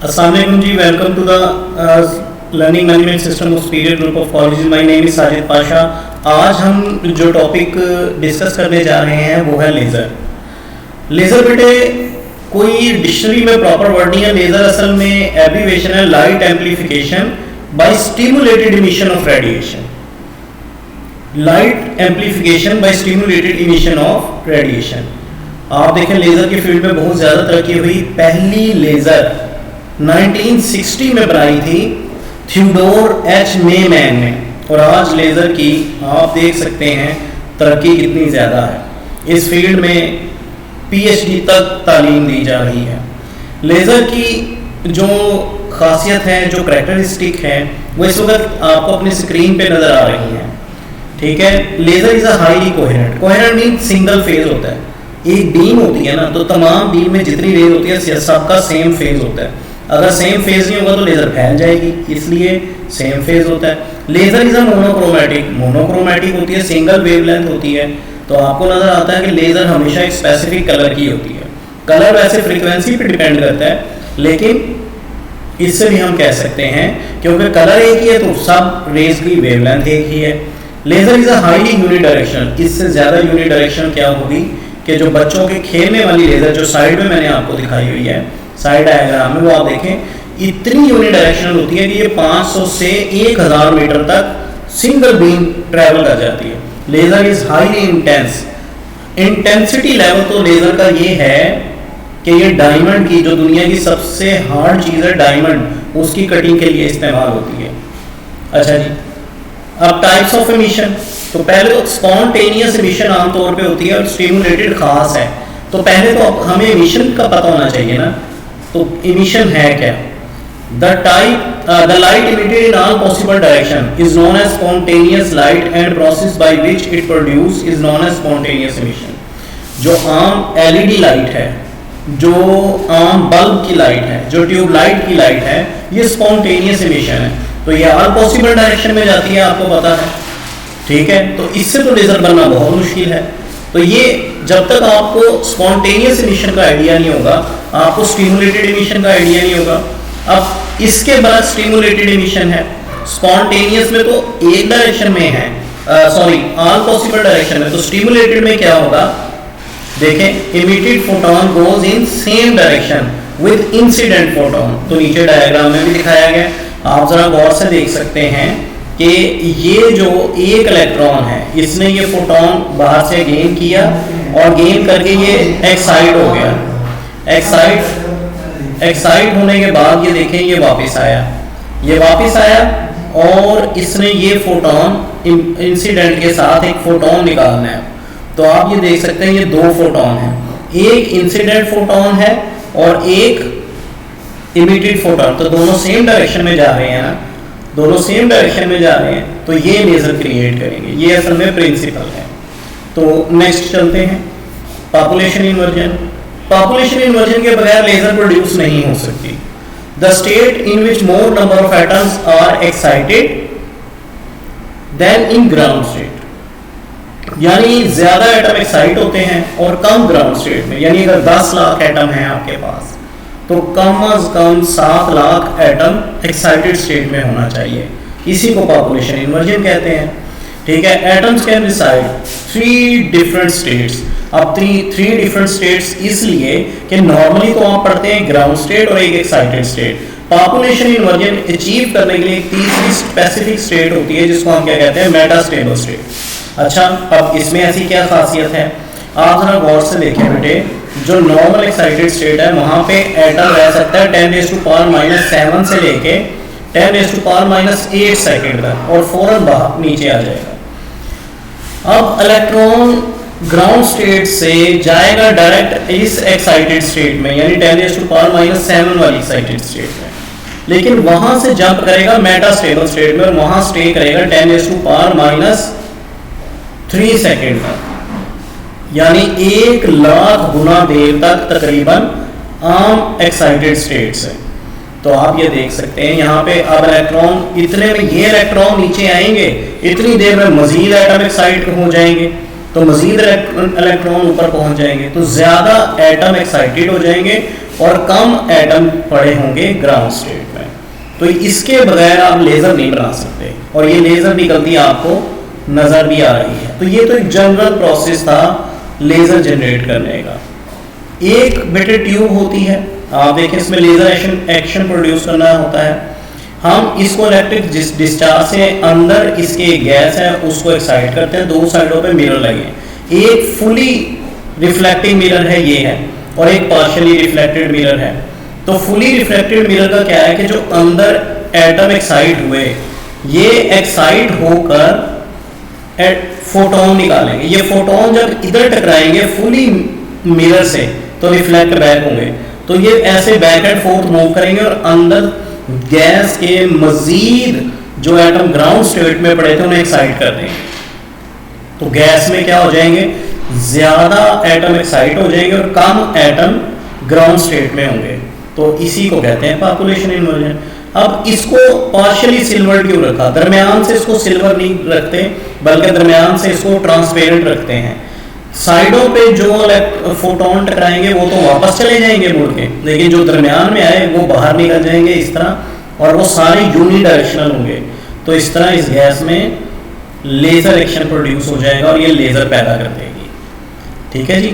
अस्सलाम वालेकुम जी, welcome to the learning management system of superior group of colleges. My name is Sajid Pasha. आज हम जो टॉपिक डिस्कस करने जा रहे हैं वो है लेज़र। लेज़र बेटे कोई डिक्शनरी में प्रॉपर वर्ड नहीं है। लेज़र असल में एब्रीविएशन है light amplification by stimulated emission of radiation. Light amplification by stimulated emission of radiation. आप देखें लेज़र की फील्ड में बहुत ज़्यादा तरक्की हुई। पहली लेज़र 1960 में बनाई थी थियोडोर एच मेमैन ने, और आज लेज़र की आप देख सकते हैं तरक्की कितनी ज़्यादा है। इस फील्ड में पीएचडी तक तालीम दी जा रही है। लेज़र की जो खासियत है, जो करैक्टरिस्टिक है, वो इस वक्त आपको अपनी स्क्रीन पे नज़र आ रही हैं। ठीक है, laser is a highly coherent. Coherent mean single phase होता है। एक बीम होती है ना, तो तमाम बीम में जितनी रेज होती है सबका सेम फेज होता है। अगर सेम फेज नहीं होगा तो लेज़र फैल जाएगी, इसलिए सेम फेज होता है। Laser is a monochromatic. Monochromatic होती है, सिंगल वेवलेंथ होती है। तो आपको नज़र आता है कि लेज़र हमेशा एक स्पेसिफिक कलर की होती है। कलर वैसे फ्रीक्वेंसी पे डिपेंड करता है, लेकिन इससे भी हम कह सकते हैं क्योंकि कलर एक ही है तो सब रेज की वेवलेंथ एक ही है। Laser is a highly unidirectional. इससे ज़्यादा यूनिडायरेक्शनल क्या होगी कि जो बच्चों के खेलने वाली लेज़र जो साइड में मैंने आपको दिखाई हुई है साइड डायग्राम में, वो आप देखें इतनी यूनिडायरेक्शनल होती है कि ये 500 से 1000 मीटर तक सिंगल बीम ट्रैवल कर जाती है। Laser is highly intense. Intensity level तो लेज़र का ये है कि ये डायमंड की, जो दुनिया की सबसे हार्ड चीज़ है डायमंड, उसकी कटिंग के लिए इस्तेमाल होती है। अच्छा जी, अब टाइप्स ऑफ एमिशन। तो पहले तो स्पॉन्टेनियस एमिशन आमतौर पे होती है और स्टिमुलेटेड खास है। तो पहले तो हमें एमिशन का पता होना चाहिए ना, तो एमिशन है क्या। The light emitted in all possible direction is known as spontaneous light and process by which it produce is known as spontaneous emission। जो आम एलईडी लाइट है, जो आम बल्ब की लाइट है, जो ट्यूब लाइट की लाइट है, ये स्पॉन्टेनियस एमिशन है। तो ये ऑल पॉसिबल डायरेक्शन में जाती है, आपको पता है। ठीक है, तो इससे तो लेज़र बनना बहुत मुश्किल है। तो ये जब तक आपको स्पॉन्टेनियस एमिशन का आइडिया नहीं होगा, आपको स्टिमुलेटेड एमिशन का आइडिया नहीं होगा। अब इसके बाद स्टिमुलेटेड एमिशन है। स्पॉन्टेनियस में तो एक डायरेक्शन में है, सॉरी ऑल पॉसिबल डायरेक्शन में। तो स्टिमुलेटेड में क्या होगा, देखें emitted photon goes in same direction with incident photon. तो नीचे डायग्राम में भी दिखाया गया, आप जरा गौर से देख सकते हैं कि ये जो एक इलेक्ट्रॉन है, इसने ये फोटोन बाहर से गेन किया और गेन करके ये एक्साइट हो गया। एक्साइट होने के बाद ये देखें ये वापस आया और इसने ये फोटोन इंसिडेंट के साथ एक फोटोन निकालना है। तो आप ये देख सकते हैं ये दो फोटोन हैं, एक इंसिडेंट फोटोन है और एक इमिटेड फोटोन। तो दोनों सेम डायरेक्शन में जा रहे हैं ना, दोनों सेम डायरेक्शन में जा रहे हैं, तो ये लेज़र क्रिएट करेंगे। ये असल में प्रिंसिपल है। तो नेक्स्ट चलते हैं, पॉपुलेशन इन्वर्जन। पॉपुलेशन इन्वर्जन के बगैर लेज़र प्रोड्यूस नहीं हो सकती। The state in which more number of atoms are excited than in ground state. यानी ज्यादा एटम एक्साइट होते हैं और कम ग्राउंड स्टेट में। यानी अगर 10 लाख एटम है आपके पास, तो कम अज कम 7 लाख एटम एक्साइटेड स्टेट में होना चाहिए। इसी को पॉपुलेशन इन्वर्जन कहते हैं। ठीक है, atoms can reside 3 different states. अब 3 डिफरेंट स्टेट्स इसलिए कि नॉर्मली तो आप पढ़ते हैं ग्राउंड स्टेट और एक excited state. Population inversion achieve करने के लिए एक तीसरी स्पेसिफिक स्टेट होती है जिसको हम क्या कहते हैं, मेटास्टेबल स्टेट। अच्छा, अब इसमें ऐसी क्या खासियत है, आप जरा गौर से देखें बेटे। जो नॉर्मल एक्साइटेड स्टेट है वहां पे एटम रह सकता है 10⁻⁻7 से लेके 10⁻⁻8 सेकेंड तक और फौरन बाहर नीचे आ जाएगा। अब इलेक्ट्रॉन ग्राउंड स्टेट से जाएगा डायरेक्ट इस एक्साइटेड स्टेट में, यानी 10⁻⁻7 वाली एक्साइटेड स्टेट में, लेकिन वहां से जंप करेगा मेटास्टेबल स्टेट में और वहां स्टे करेगा 10⁻3 सेकेंड तक, यानी 1 लाख गुना देर तक तकरीबन आम एक्साइटेड स्टेट से। तो आप ये देख सकते हैं यहाँ पे अब इलेक्ट्रॉन इतने में, ये इलेक्ट्रॉन नीचे आएंगे, इतनी देर में मजीद एटम एक्साइट हो जाएंगे, तो मजीद इलेक्ट्रॉन ऊपर पहुंच जाएंगे, तो ज्यादा एटम एक्साइटेड हो जाएंगे और कम एटम पड़े होंगे ग्राउंड स्टेट में। तो इसके बगैर आप लेजर नहीं बना सकते, और ये लेजर निकलती आपको नजर भी आ रही है। तो ये तो एक जनरल प्रोसेस था लेजर जनरेट करने का। एक बेटे ट्यूब होती है, आप देखें इसमें लेजर एक्शन प्रोड्यूस करना होता है। हम इसको इलेक्ट्रिक डिस्चार्ज से अंदर इसके गैस है उसको एक्साइट करते हैं, दो साइडों पे मिरर लगे, एक फुली रिफ्लेक्टिंग मिरर है ये है, और एक पार्शियली रिफ्लेक्टेड मिरर है। तो फुली रिफ्लेक्टेड मिरर का क्या है कि जो अंदर एटम एक्साइट हुए, ये एक्साइट होकर फोटोन निकालेंगे। ये फोटोन जब इधर टकराएंगे फुली मिरर से तो रिफ्लेक्ट बैक होंगे, तो ये ऐसे बैक एंड फोर्थ मूव करेंगे और अंदर गैस के मजीद जो एटम ग्राउंड स्टेट में पड़े थे उन्हें एक्साइट कर देंगे। तो गैस में क्या हो जाएंगे, ज्यादा एटम एक्साइट हो जाएंगे और कम एटम ग्राउंड स्टेट में होंगे। तो इसी को कहते हैं पॉपुलेशन इन्वर्जन। अब इसको पार्शियली सिल्वर क्यों रखा, दरमियान से इसको सिल्वर नहीं रखते बल्कि दरमियान से इसको ट्रांसपेरेंट रखते हैं। साइडों पे जो फोटोन टकराएंगे वो तो वापस चले जाएंगे मुड़ के, लेकिन जो दरमियान में आए वो बाहर निकल जाएंगे इस तरह, और वो सारे यूनिडायरेक्शनल होंगे। तो इस तरह इस गैस में लेजर एक्शन प्रोड्यूस हो जाएगा और ये लेजर पैदा कर देगी। ठीक है जी।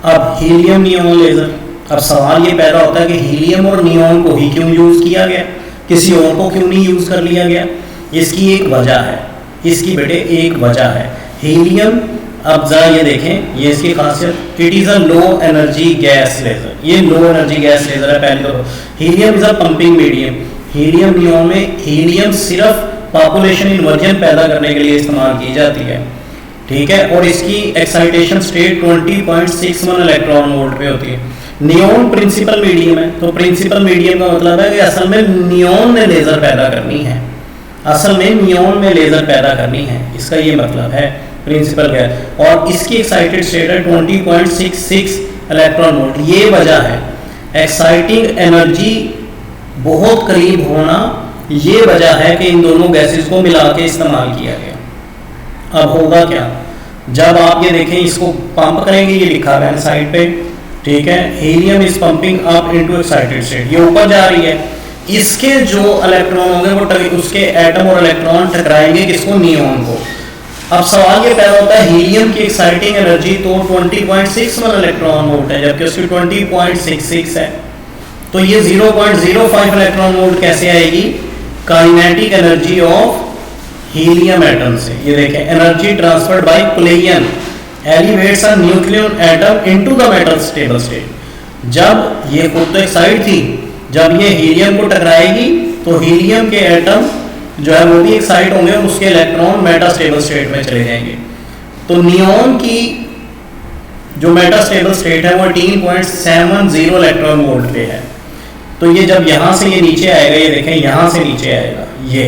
अब हीलियम नियॉन लेजर। अब सवाल ये पैदा होता है कि हीलियम और नियॉन को ही क्यों यूज किया गया, किसी और को क्यों नहीं यूज कर लिया गया। इसकी एक वजह है, इसकी बेटे एक वजह है। हीलियम, अब जरा ये देखें, ये इसकी खासियत, it is a low energy gas laser. ये लो एनर्जी गैस लेजर है पहले तो। Helium is a pumping medium. Helium neon में हीलियम सिर्फ पॉपुलेशन इन्वर्जन पैदा करने के लिए इस्तेमाल की जाती है। ठीक है, और इसकी एक्साइटेशन स्टेट 20.61 इलेक्ट्रॉन वोल्ट पे होती है। नियॉन प्रिंसिपल मीडियम है, तो प्रिंसिपल मीडियम का मतलब है कि असल में नियॉन में लेजर पैदा करनी है, असल में नियॉन में लेजर पैदा करनी है, इसका ये मतलब है प्रिंसिपल गैस। और इसकी एक्साइटेड स्टेट है 20.66 इलेक्ट्रॉन वोल्ट। ये वजह है एक्साइटिंग एनर्जी बहुत करीब होना, ये वजह है कि इन दोनों गैसेस को मिला के इस्तेमाल किया गया। अब होगा क्या, जब आप ये देखें इसको पंप करेंगे, ये लिखा हुआ है साइड पे, ठीक है, helium is pumping up into excited state, ये ऊपर जा रही है। इसके जो इलेक्ट्रॉन होंगे वो उसके एटम और इलेक्ट्रॉन टकराएंगे किसको, नियॉन को। अब सवाल ये पैदा होता है हीलियम की एक्साइटिंग एनर्जी तो 20.61 इलेक्ट्रॉन वोल्ट है जबकि उसकी 20.66 है, तो ये 0.05 इलेक्ट्रॉन वोल्ट कैसे आएगी, kinetic energy of helium atom से। ये देखें, energy transferred by collision elevates a nucleon atom into the metal stable state. जब ये खुद तो एक्साइट थी, जब ये हीलियम को टकराएगी तो हीलियम के एटम जो है वो भी एक्साइट होंगे और उसके इलेक्ट्रॉन मेटास्टेबल स्टेट में चले जाएंगे। तो नियॉन की जो मेटास्टेबल स्टेट है वो 18.70 इलेक्ट्रॉन वोल्ट पे है। तो ये जब यहां से ये नीचे आएगा, ये देखें यहां से नीचे आएगा ये,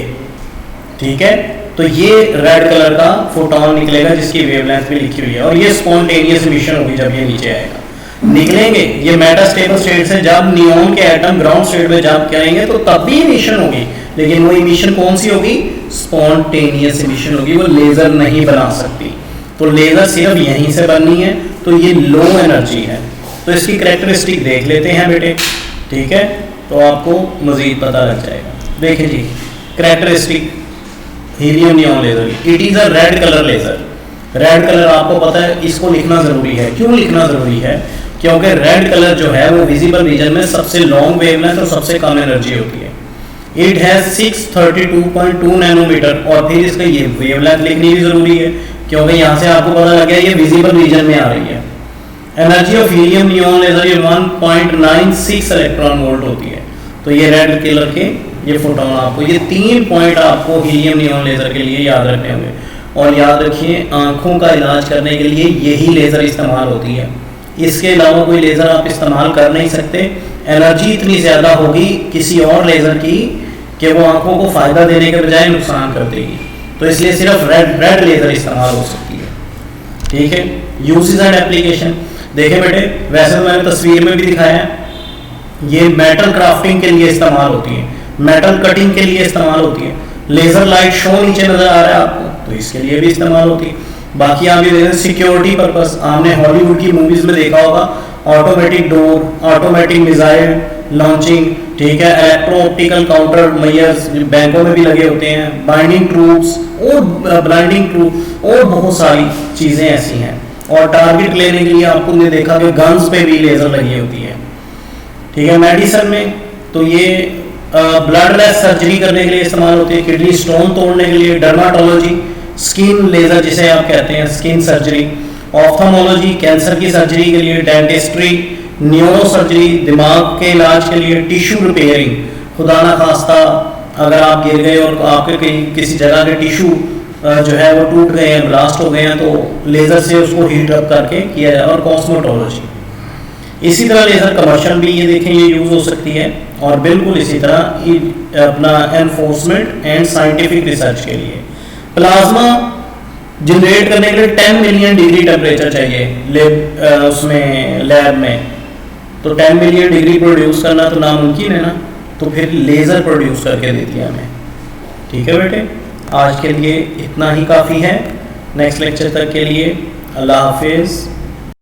ठीक है, तो ये रेड कलर का फोटोन निकलेगा जिसकी वेवलेंथ भी लिखी हुई है, और ये स्पॉन्टेनियस इमिशन होगी जब ये नीचे आएगा। निकलेंगे ये मेटास्टेबल स्टेट से, जब नियॉन के एटम ग्राउंड स्टेट में जंप करेंगे तो तब भी इमिशन होगी, लेकिन वो इमिशन कौन सी होगी, स्पॉन्टेनियस इमिशन होगी, वो लेजर नहीं बना सकती। तो लेजर सिर्फ यहीं से बननी है, तो ये लो एनर्जी है। तो इसकी कैरेक्टरिस्टिक देख लेते हैं बेटे, ठीक है, तो आपको मजीद पता लग जाएगा। देखिए जी, characteristic helium neon laser, it is a red colour laser. Red colour आपको पता है, इसको लिखना जरूरी है। क्यों लिखना जरूरी है, क्योंकि रेड कलर जो है वो विजिबल रीजन में सबसे लॉन्ग वेवलेंथ और सबसे कम एनर्जी होती है। इट हैज 632.2 नैनोमीटर, और फिर इसका ये वेवलेंथ लिखनी भी जरूरी है क्योंकि यहाँ से आपको पता लग गया ये विजिबल रीजन में आ रही है। Energy of helium neon laser 1.96 electron volt होती है। तो ये रेड कलर के ये फोटोन आपको, ये 3 पॉइंट आपको हीलियम नियॉन लेजर के लिए याद रखने होंगे। और याद रखिए, आंखों का इलाज करने के लिए यही लेजर इस्तेमाल होती है, इसके अलावा कोई लेजर आप इस्तेमाल कर नहीं सकते। एनर्जी इतनी ज्यादा होगी किसी और लेजर की कि वो आंखों को फायदा देने के बजाय नुकसान कर देगी, तो इसलिए सिर्फ रेड लेजर इस्तेमाल हो सकती है। ठीक है, यूजेस एंड एप्लीकेशन देखें बेटे, वैसे तो मैंने तस्वीर में भी दिखाया है, ये मेटल क्राफ्टिंग के लिए इस्तेमाल होती है, मेटल कटिंग के लिए इस्तेमाल होती है। लेजर लाइट शो नीचे नजर आ रहा है आपको, तो इसके लिए भी इस्तेमाल होती है। बाकी आप ये देखें सिक्योरिटी पर्पस, आपने हॉलीवुड की मूवीज में देखा होगा automatic door, automatic missile launching, ठीक है, इलेक्ट्रो ऑप्टिकल काउंटर मेजर्स बैंकों में भी लगे होते हैं, बाइंडिंग ट्रूप्स और ब्लाइंडिंग ट्रूप और बहुत सारी चीज़ें ऐसी हैं। और टारगेट लेने के लिए आपको ने देखा कि गन्स पे भी लेज़र लगी होती है, ठीक है। मेडिसिन में तो ये ब्लडलेस सर्जरी करने के लिए इस्तेमाल होती है, किडनी स्टोन तोड़ने के लिए, डर्माटोलॉजी, स्किन लेज़र जिसे आप कहते हैं स्किन सर्जरी, ऑफ्थल्मोलॉजी कैंसर की सर्जरी के लिए, डेंटिस्ट्री, न्यूरो सर्जरी दिमाग के इलाज के लिए, टिश्यू रिपेयरिंग, खुदा ना खास्ता अगर आप गिर गए और आपके किसी जगह के टिश्यू जो है वो टूट गए हैं, ब्लास्ट हो गए हैं, तो लेज़र से उसको हीट अप करके किया जाए। और कॉस्मेटोलॉजी, इसी तरह लेज़र कमर्शियल भी ये देखें ये यूज़ हो सकती है, और बिल्कुल इसी तरह अपना एनफोर्समेंट एंड साइंटिफिक रिसर्च के लिए। प्लाज्मा जनरेट करने के लिए 10 मिलियन डिग्री टेम्परेचर चाहिए उसमें लैब में, तो 10 मिलियन डिग्री प्रोड्यूस करना तो नामुमकिन है ना, तो फिर लेज़र प्रोड्यूस करके देती है हमें। ठीक है बेटे, आज के लिए इतना ही काफ़ी है। नेक्स्ट लेक्चर तक के लिए अल्लाह हाफिज़।